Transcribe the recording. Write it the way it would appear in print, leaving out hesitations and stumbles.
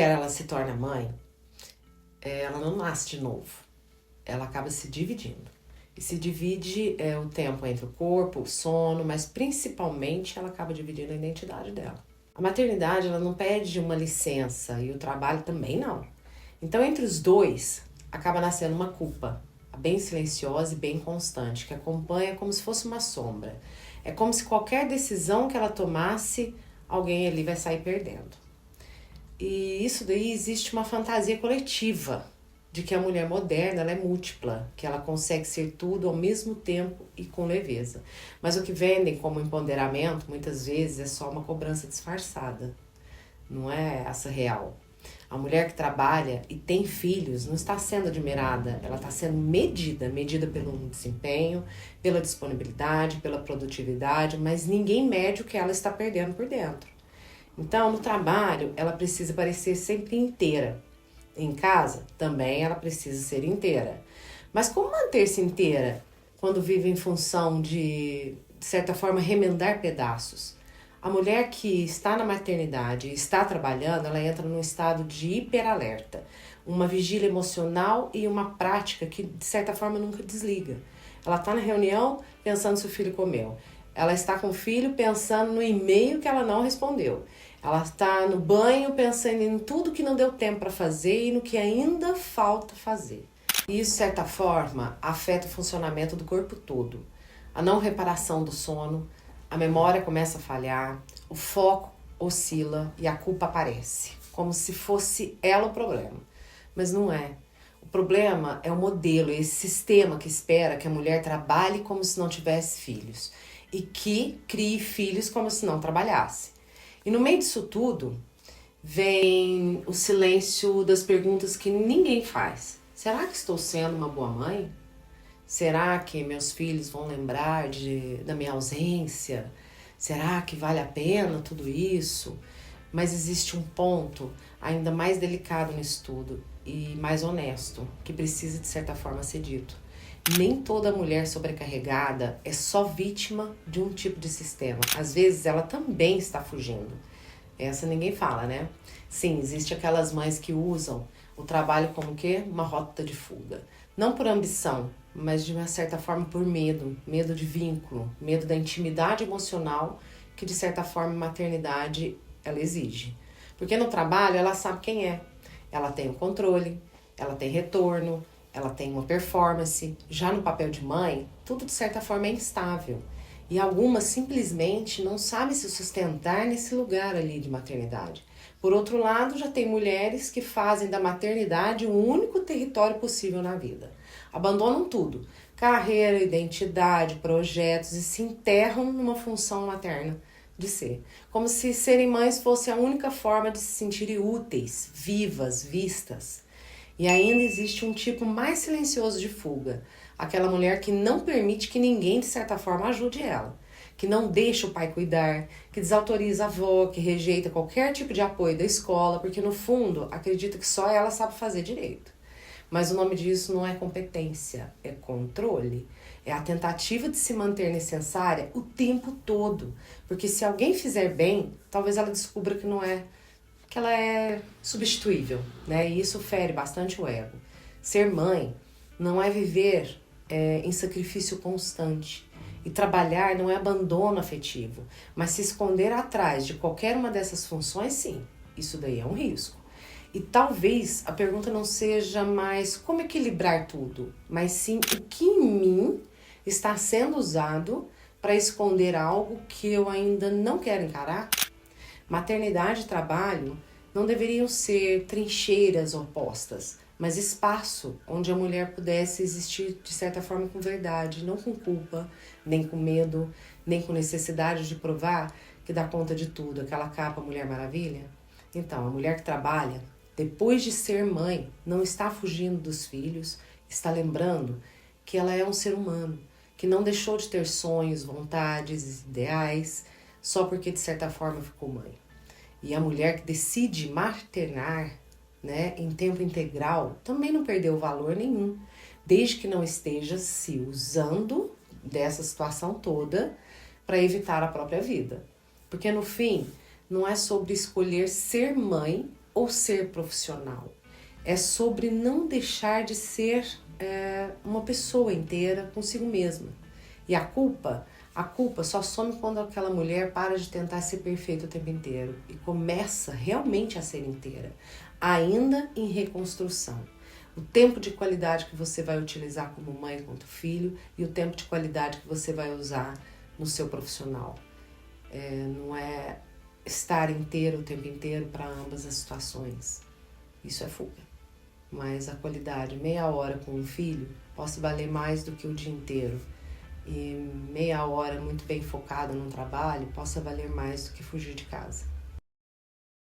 mulher ela se torna mãe, ela não nasce de novo. Ela acaba se dividindo. E se divide o tempo entre o corpo, o sono, mas principalmente ela acaba dividindo a identidade dela. A maternidade ela não pede uma licença e o trabalho também não. Então entre os dois acaba nascendo uma culpa, bem silenciosa e bem constante, que acompanha como se fosse uma sombra. É como se qualquer decisão que ela tomasse, alguém ali vai sair perdendo. E isso daí existe uma fantasia coletiva de que a mulher moderna ela é múltipla, que ela consegue ser tudo ao mesmo tempo e com leveza. Mas o que vendem como empoderamento, muitas vezes, é só uma cobrança disfarçada. Não é essa real. A mulher que trabalha e tem filhos não está sendo admirada, ela está sendo medida pelo desempenho, pela disponibilidade, pela produtividade, mas ninguém mede o que ela está perdendo por dentro. Então, no trabalho, ela precisa parecer sempre inteira. Em casa, também ela precisa ser inteira. Mas como manter-se inteira quando vive em função de certa forma, remendar pedaços? A mulher que está na maternidade e está trabalhando, ela entra num estado de hiperalerta, uma vigília emocional e uma prática que, de certa forma, nunca desliga. Ela está na reunião pensando se o filho comeu. Ela está com o filho pensando no e-mail que ela não respondeu. Ela está no banho pensando em tudo que não deu tempo para fazer e no que ainda falta fazer. E isso, de certa forma, afeta o funcionamento do corpo todo. A não reparação do sono, a memória começa a falhar, o foco oscila e a culpa aparece, como se fosse ela o problema. Mas não é. O problema é o modelo, esse sistema que espera que a mulher trabalhe como se não tivesse filhos e que crie filhos como se não trabalhasse. E no meio disso tudo, vem o silêncio das perguntas que ninguém faz. Será que estou sendo uma boa mãe? Será que meus filhos vão lembrar da minha ausência? Será que vale a pena tudo isso? Mas existe um ponto ainda mais delicado nisso tudo e mais honesto, que precisa de certa forma ser dito. Nem toda mulher sobrecarregada é só vítima de um tipo de sistema. Às vezes ela também está fugindo. Essa ninguém fala, né? Sim, existe aquelas mães que usam o trabalho como o quê? Uma rota de fuga. Não por ambição, mas de uma certa forma por medo. Medo de vínculo, medo da intimidade emocional que de certa forma a maternidade ela exige. Porque no trabalho ela sabe quem é. Ela tem o controle, ela tem retorno, ela tem uma performance. Já no papel de mãe, tudo de certa forma é instável. E algumas simplesmente não sabem se sustentar nesse lugar ali de maternidade. Por outro lado, já tem mulheres que fazem da maternidade o único território possível na vida. Abandonam tudo, carreira, identidade, projetos e se enterram numa função materna de ser. Como se serem mães fosse a única forma de se sentirem úteis, vivas, vistas. E ainda existe um tipo mais silencioso de fuga. Aquela mulher que não permite que ninguém, de certa forma, ajude ela. Que não deixa o pai cuidar, que desautoriza a avó, que rejeita qualquer tipo de apoio da escola, porque no fundo acredita que só ela sabe fazer direito. Mas o nome disso não é competência, é controle. É a tentativa de se manter necessária o tempo todo. Porque se alguém fizer bem, talvez ela descubra que não é, que ela é substituível, né? E isso fere bastante o ego. Ser mãe não é viver em sacrifício constante. E trabalhar não é abandono afetivo, mas se esconder atrás de qualquer uma dessas funções, sim, isso daí é um risco. E talvez a pergunta não seja mais como equilibrar tudo, mas sim o que em mim está sendo usado para esconder algo que eu ainda não quero encarar. Maternidade e trabalho não deveriam ser trincheiras opostas, mas espaço onde a mulher pudesse existir de certa forma com verdade, não com culpa, nem com medo, nem com necessidade de provar que dá conta de tudo, aquela capa Mulher Maravilha. Então, a mulher que trabalha, depois de ser mãe, não está fugindo dos filhos, está lembrando que ela é um ser humano, que não deixou de ter sonhos, vontades, ideais, só porque de certa forma ficou mãe. E a mulher que decide maternar, né, em tempo integral, também não perdeu valor nenhum, desde que não esteja se usando dessa situação toda para evitar a própria vida. Porque no fim, não é sobre escolher ser mãe ou ser profissional. É sobre não deixar de ser uma pessoa inteira consigo mesma. E a culpa só some quando aquela mulher para de tentar ser perfeita o tempo inteiro e começa realmente a ser inteira, ainda em reconstrução. O tempo de qualidade que você vai utilizar como mãe quanto filho e o tempo de qualidade que você vai usar no seu profissional. Não é estar inteiro o tempo inteiro para ambas as situações. Isso é fuga. Mas a qualidade, meia hora com um filho, pode valer mais do que o dia inteiro. E meia hora muito bem focada no trabalho, possa valer mais do que fugir de casa.